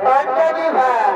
পাঞ্জাবি ভাই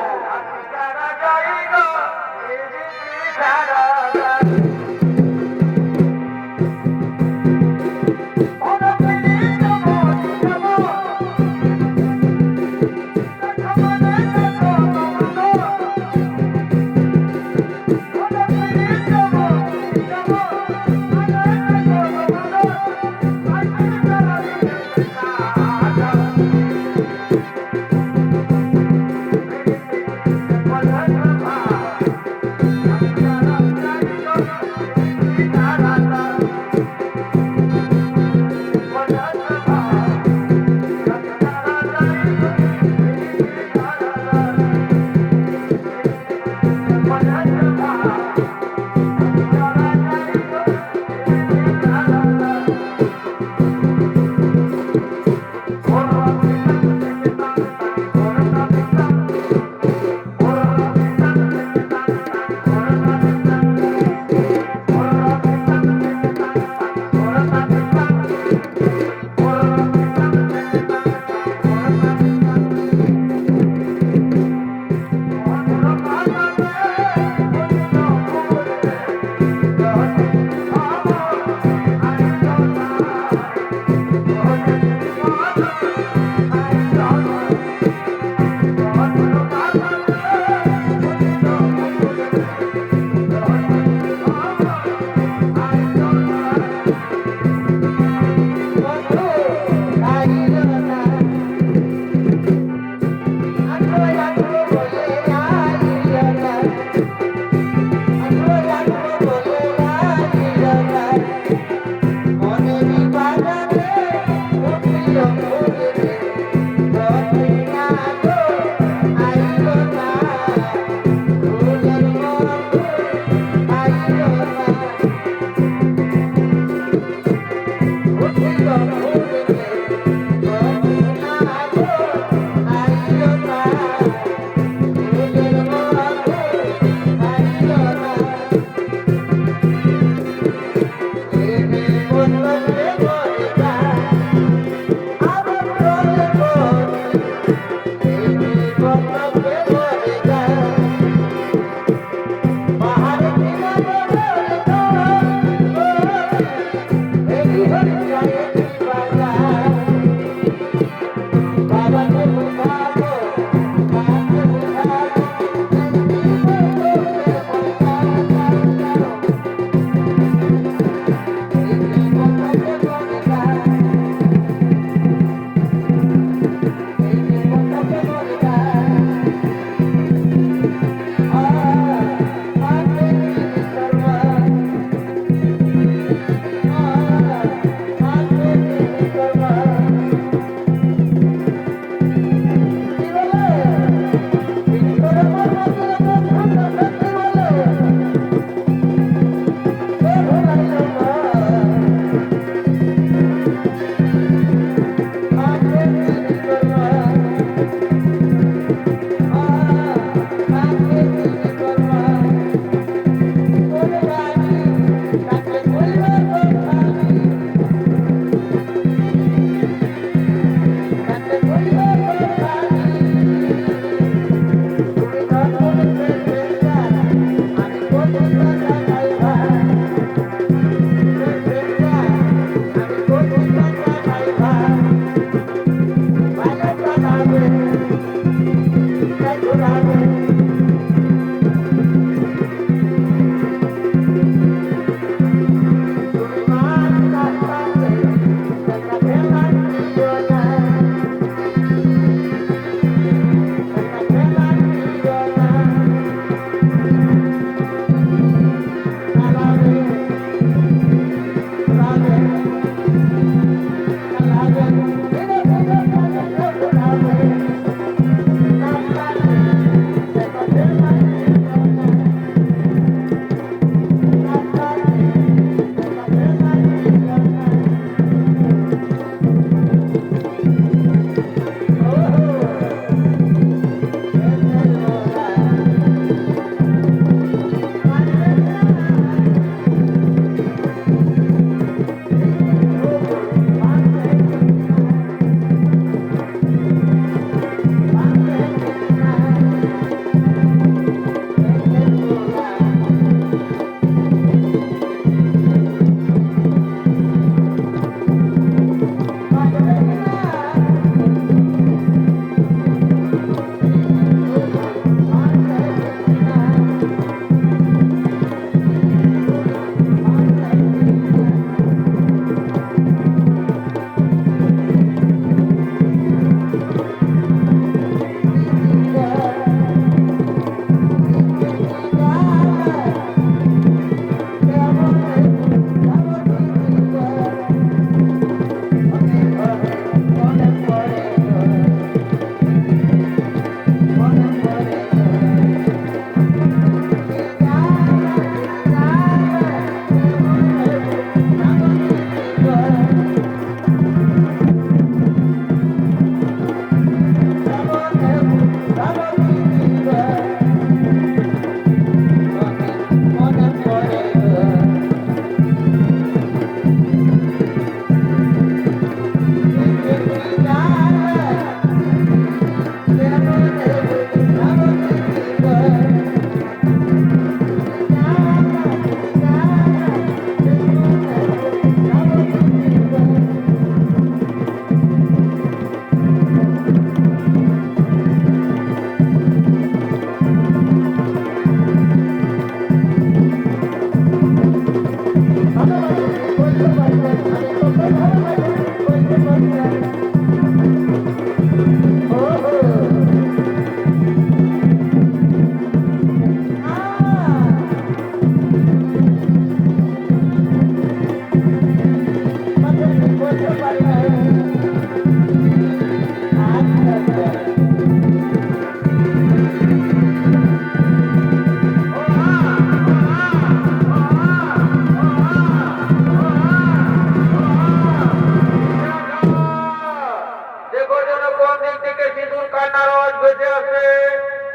দেখো যেন কোন দিক থেকে সিঁদুর কান্নার আওয়াজ বেঁচে আসে।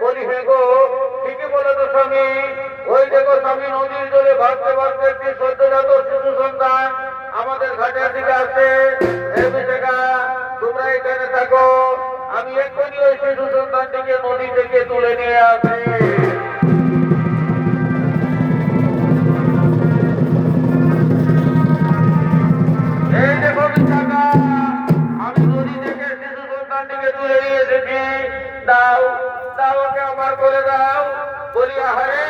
বলি হে গো, ঠিকই বলে তো স্বামী। ওই দেখো স্বামী, নদীর জলে ভাসতে ভাসতে একটি সদ্যজাত শিশু সন্তান আমাদের ঘাটের দিকে আসে। হে বিশাখা, তোমরা এখানে থাকো, আমি এক্ষুনি ওই শিশু সন্তানটিকে নদী থেকে তুলে নিয়ে আসি। এই দেখো বিশাখা, আমি নদী থেকে শিশু সন্তানটিকে তুলে নিয়ে এসেছি। দাও দাও, ওকে আমার করে দাও। বলি আহারে,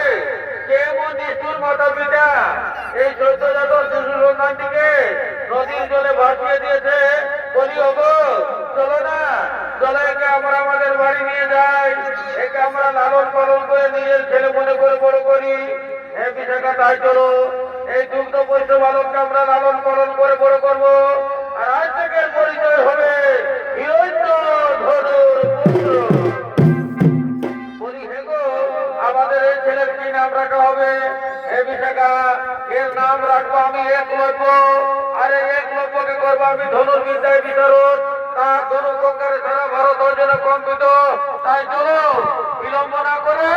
কে এমন নিষ্ঠুর মাতা পিতা এই সদ্যজাত শিশু সন্তানটিকে নদীর জলে ভাসিয়ে দিয়েছে? বলি ওগো, চলো না, চলো একে আমরা আমাদের বাড়ি নিয়ে যাই। একে আমরা লালন পালন করে নিজের ছেলে মনে করে বড় করি। হ্যাঁ বিশাখা, তাই চলো। এই দুগ্ধ পৈষ্য বালককে আমরা লালন পালন করে বড় করবো। আর আজ থেকে পরিচয় হবে হিরণ্য ধনুর পুত্র। বলি হে গো, আমাদের এই ছেলের কি নাম রাখা হবে? হে বিশাখা, এর নাম রাখবো আমি একলব্য। আর এই একলব্যকে করবো আমি ধনুর্বিদ্যায় বিতরণ। তার ধনুক সারা ভারত অর্জনে কম্পিত। তাই চলো, বিলম্ব না করে